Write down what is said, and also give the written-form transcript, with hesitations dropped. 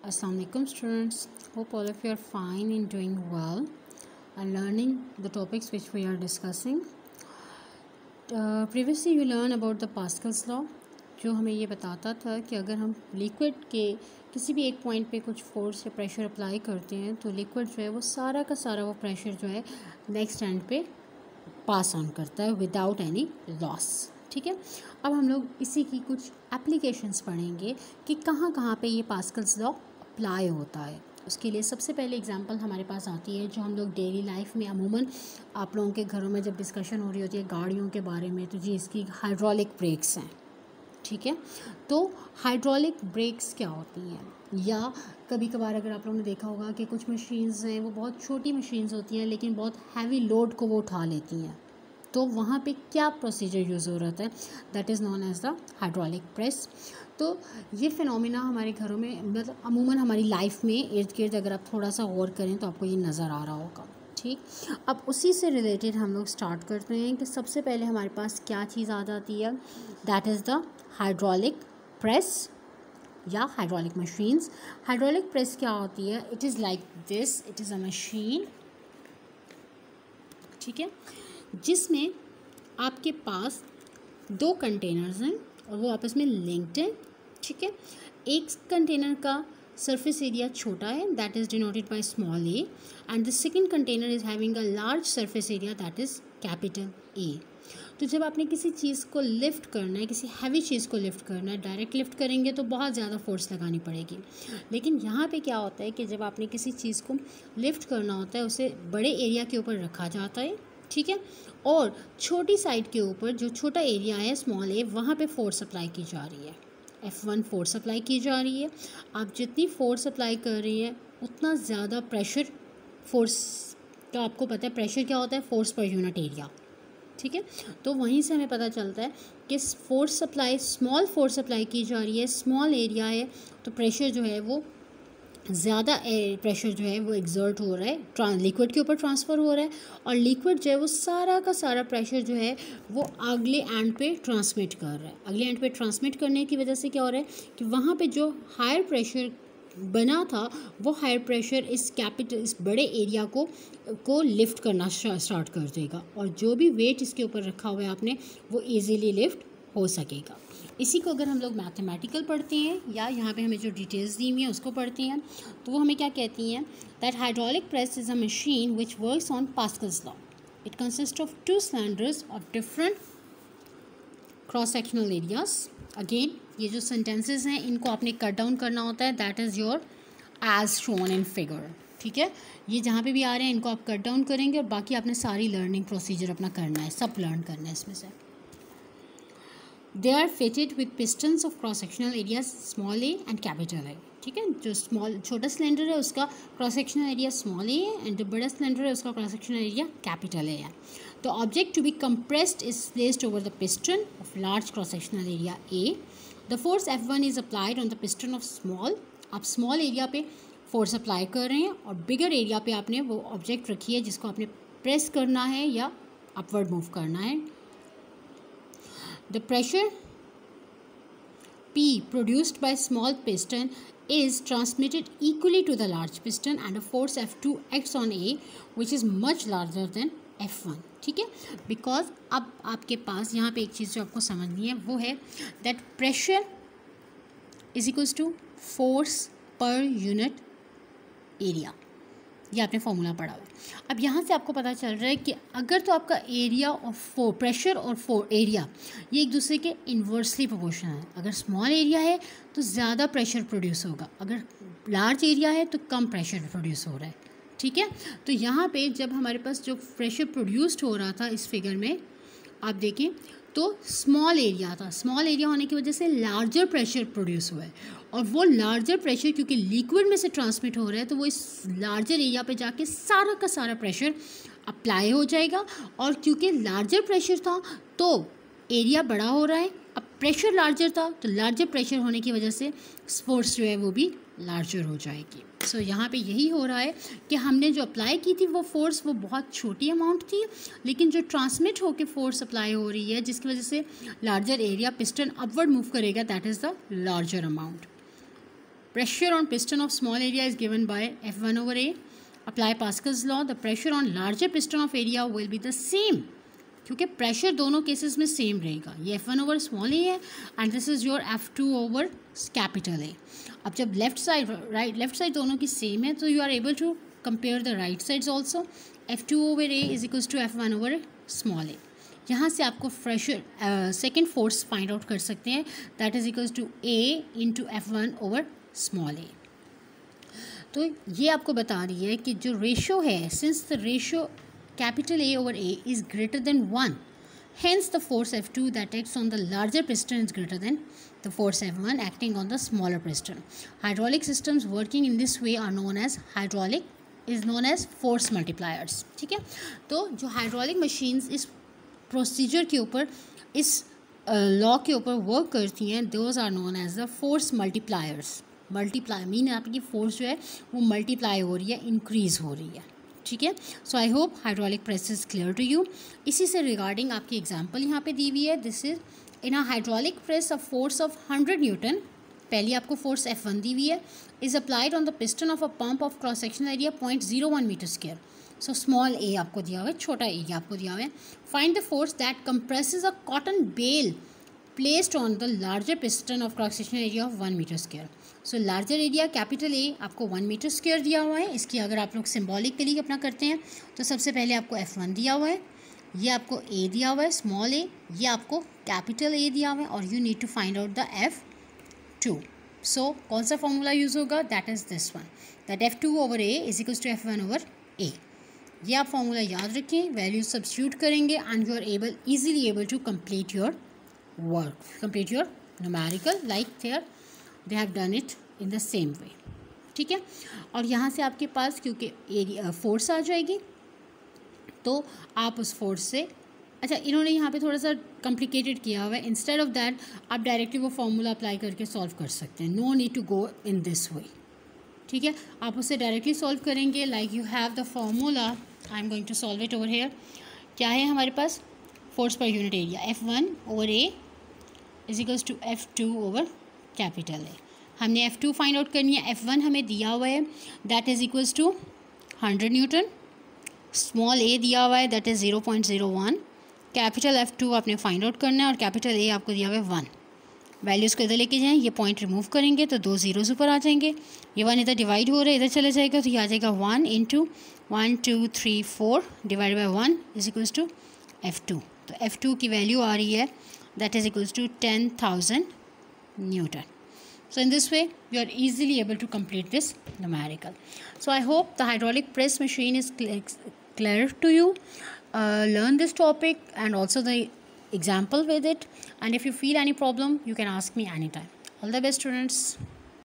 Assalamu alaikum students. Hope all of you are fine and doing well and learning the topics which we are discussing. Previously you learn about the Pascal's law जो हमें ये बताता था कि अगर हम liquid के किसी भी एक पॉइंट पे कुछ फोर्स या प्रेशर अप्लाई करते हैं तो लिक्विड जो है वो सारा का सारा वो प्रेशर जो है नेक्स्ट एंड पे पास ऑन करता है विदाउट एनी लॉस. ठीक है, अब हम लोग इसी की कुछ एप्लीकेशंस पढ़ेंगे कि कहाँ कहाँ पे ये पास्कल्स लॉ अप्लाई होता है. उसके लिए सबसे पहले एग्जांपल हमारे पास आती है जो हम लोग डेली लाइफ में अमूमन आप लोगों के घरों में जब डिस्कशन हो रही होती है गाड़ियों के बारे में, तो जी इसकी हाइड्रोलिक ब्रेक्स हैं. ठीक है, तो हाइड्रोलिक ब्रेक्स क्या होती हैं, या कभी कभार अगर आप लोगों ने देखा होगा कि कुछ मशीन्स हैं वो बहुत छोटी मशीन्स होती हैं लेकिन बहुत हैवी लोड को वो उठा लेती हैं, तो वहाँ पे क्या प्रोसीजर यूज़ हो रहा है, that is known as the hydraulic press. तो ये फिनोमिना हमारे घरों में मतलब अमूमन हमारी लाइफ में इर्द गिर्द अगर आप थोड़ा सा गौर करें तो आपको ये नज़र आ रहा होगा. ठीक, अब उसी से रिलेटेड हम लोग स्टार्ट करते हैं कि सबसे पहले हमारे पास क्या चीज़ आ जाती है, that is the hydraulic press या हाइड्रोलिक मशीन्स. हाइड्रोलिक प्रेस क्या होती है, it is like this, it is a machine. ठीक है, जिसमें आपके पास दो कंटेनर्स हैं और वो आपस में लिंक्ड हैं. ठीक है, एक कंटेनर का सरफेस एरिया छोटा है, that is denoted by small A, and the second container is having a large surface area, that is capital A. तो जब आपने किसी चीज़ को लिफ्ट करना है, किसी हैवी चीज़ को लिफ्ट करना है, डायरेक्ट लिफ्ट करेंगे तो बहुत ज़्यादा फोर्स लगानी पड़ेगी. लेकिन यहाँ पे क्या होता है कि जब आपने किसी चीज़ को लिफ्ट करना होता है उसे बड़े एरिया के ऊपर रखा जाता है. ठीक है, और छोटी साइड के ऊपर जो छोटा एरिया है स्मॉल ए, वहाँ पे फोर्स अप्लाई की जा रही है. F1 फोर्स अप्लाई की जा रही है. आप जितनी फोर्स अप्लाई कर रही हैं उतना ज़्यादा प्रेशर फोर्स, तो आपको पता है प्रेशर क्या होता है, फोर्स पर यूनिट एरिया. ठीक है, तो वहीं से हमें पता चलता है कि force supply, small force apply की जा रही है, स्मॉल एरिया है, तो प्रेशर जो है वो ज़्यादा प्रेशर जो है वो एग्जर्ट हो रहा है, लिक्विड के ऊपर ट्रांसफ़र हो रहा है, और लिक्विड जो है वो सारा का सारा प्रेशर जो है वो अगले एंड पे ट्रांसमिट कर रहा है. अगले एंड पे ट्रांसमिट करने की वजह से क्या हो रहा है कि वहाँ पे जो हायर प्रेशर बना था वो हायर प्रेशर इस बड़े एरिया को लिफ्ट करना स्टार्ट कर देगा, और जो भी वेट इसके ऊपर रखा हुआ है आपने वो ईजीली लिफ्ट हो सकेगा. इसी को अगर हम लोग मैथमेटिकल पढ़ते हैं या यहाँ पे हमें जो डिटेल्स दी हुई हैं उसको पढ़ते हैं तो वो हमें क्या कहती हैं, that hydraulic press is a machine which works on Pascal's law. It consist of two cylinders of different cross sectional areas. Again ये जो सेंटेंसेस हैं इनको आपने कट डाउन करना होता है, that is your age shown in figure. ठीक है, ये जहाँ पे भी आ रहे हैं इनको आप कट डाउन करेंगे और बाकी आपने सारी लर्निंग प्रोसीजर अपना करना है, सब लर्न करना है इसमें से. They are fitted with pistons of cross sectional areas small A and capital A. ठीक है, जो छोटा सिलेंडर है उसका cross sectional area small A है, एंड जो बड़ा सिलेंडर है उसका cross sectional area capital A है. The object to be compressed is placed over the piston of large cross-sectional area A. The force F1 is applied on the piston of small. आप small area पे force apply कर रहे हैं और bigger area पे आपने वो object रखी है जिसको आपने press करना है या upward move करना है. The pressure P produced by small piston is transmitted equally to the large piston, and a force F2 acts on A which is much larger than F1. ठीक है, बिकॉज अब आपके पास यहाँ पे एक चीज़ जो आपको समझनी है वो है that pressure is equals to force per unit area. ये आपने फॉर्मूला पढ़ा हुआ है. अब यहाँ से आपको पता चल रहा है कि अगर तो आपका एरिया और प्रेशर और एरिया ये एक दूसरे के इन्वर्सली प्रोपोर्शनल है. अगर स्मॉल एरिया है तो ज़्यादा प्रेशर प्रोड्यूस होगा, अगर लार्ज एरिया है तो कम प्रेशर प्रोड्यूस हो रहा है. ठीक है, तो यहाँ पे जब हमारे पास जो प्रेशर प्रोड्यूस्ड हो रहा था इस फिगर में आप देखें तो स्मॉल एरिया था, स्मॉल एरिया होने की वजह से लार्जर प्रेशर प्रोड्यूस हुआ है, और वो लार्जर प्रेशर क्योंकि लिक्विड में से ट्रांसमिट हो रहा है तो वो इस लार्जर एरिया पे जाके सारा का सारा प्रेशर अप्लाई हो जाएगा, और क्योंकि लार्जर प्रेशर था तो एरिया बड़ा हो रहा है. अब प्रेशर लार्जर था तो लार्जर प्रेशर होने की वजह से फोर्स जो है वो भी लार्जर हो जाएगी. सो यहाँ पे यही हो रहा है कि हमने जो अप्लाई की थी वो फोर्स वो बहुत छोटी अमाउंट थी, लेकिन जो ट्रांसमिट होकर फोर्स अप्लाई हो रही है जिसकी वजह से larger area piston upward move करेगा, that is the larger amount. pressure on piston of small area is given by F1 over A. Apply Pascal's law. The pressure on larger piston of area will be the same. क्योंकि pressure दोनों cases में same रहेगा. ये F1 over small A है and this is your F2 over capital A. अब जब left side दोनों की सेम है तो you are able to compare the right sides also. F2 over A is equals to F1 over small A. यहाँ से आपको pressure second force find out कर सकते हैं. That is equals to A into F1 over small ए. तो ये आपको बता रही है कि जो रेशो है, since the ratio capital A over A is greater than 1, hence the force F2 that acts on the larger piston is greater than the force F1 acting on the smaller piston. Hydraulic systems working in this way are known as force multipliers. ठीक है. तो जो hydraulic machines इस procedure के ऊपर, इस law के ऊपर वर्क करती हैं, those are known as the force multipliers. Multiply mean आपकी फोर्स जो है वो मल्टीप्लाई हो रही है, इंक्रीज़ हो रही है. ठीक है. So I hope hydraulic press is clear to you. इसी से रिगार्डिंग आपकी एग्जांपल यहाँ पे दी हुई है. This is in a hydraulic press a force of 100 newton. पहली आपको फोर्स F1 दी हुई है. Is applied on the piston of a pump of cross sectional area 0.01 metre square. So small A आपको दिया हुआ है, छोटा एरिया आपको दिया हुआ है. Find the force that compresses a cotton bale placed on the larger piston of cross sectional area of 1 meter square. So larger area capital A आपको 1 मीटर स्क्वायर दिया हुआ है. इसकी अगर आप लोग सिम्बॉलिकली अपना करते हैं तो सबसे पहले आपको F1 दिया हुआ है, ये आपको A दिया हुआ है स्मॉल a, ये आपको कैपिटल A दिया हुआ है और you need to find out the F2. So कौन सा फॉर्मूला यूज़ होगा? That is this one, that F2 over A is equals to F1 over A. ये आप फॉर्मूला याद रखें, वैल्यू सब्स्टिट्यूट करेंगे and you are easily able to complete your work, complete your numerical like they have done it in the same way. ठीक है. और यहाँ से आपके पास क्योंकि एरिया फोर्स आ जाएगी तो आप उस फोर्स से, अच्छा इन्होंने यहाँ पे थोड़ा सा कॉम्प्लिकेटेड किया हुआ है. इंस्टेड ऑफ दैट आप डायरेक्टली वो फॉर्मूला अप्लाई करके सॉल्व कर सकते हैं. No need to go in this way. ठीक है. आप उससे डायरेक्टली सॉल्व करेंगे. Like you have the formula, I am going to solve it over here. क्या है हमारे पास? Force per unit area F1 over A is equals to F2 over capital A. हमने F2 फाइंड आउट करनी है. F1 हमें दिया हुआ है, that is equals to 100 newton. Small a दिया हुआ है, दैट इज़ 0.01. कैपिटल F2 आपने फाइंड आउट करना है और कैपिटल A आपको दिया हुआ है 1. वैल्यूज़ को इधर लेके जाएँ, ये पॉइंट रिमूव करेंगे तो 2 ज़ीरोज़ ऊपर आ जाएंगे. ये 1 इधर डिवाइड हो रहा है, इधर चले जाएगा तो ये आ जाएगा 1 into 1 2 3 4 divide by 1 is equals to F2. तो F2 की वैल्यू आ रही है, that is equals to 10,000 Newton. So in this way you are easily able to complete this numerical. So I hope the hydraulic press machine is clear to you. Learn this topic and also the example with it, and if you feel any problem you can ask me anytime. All the best students.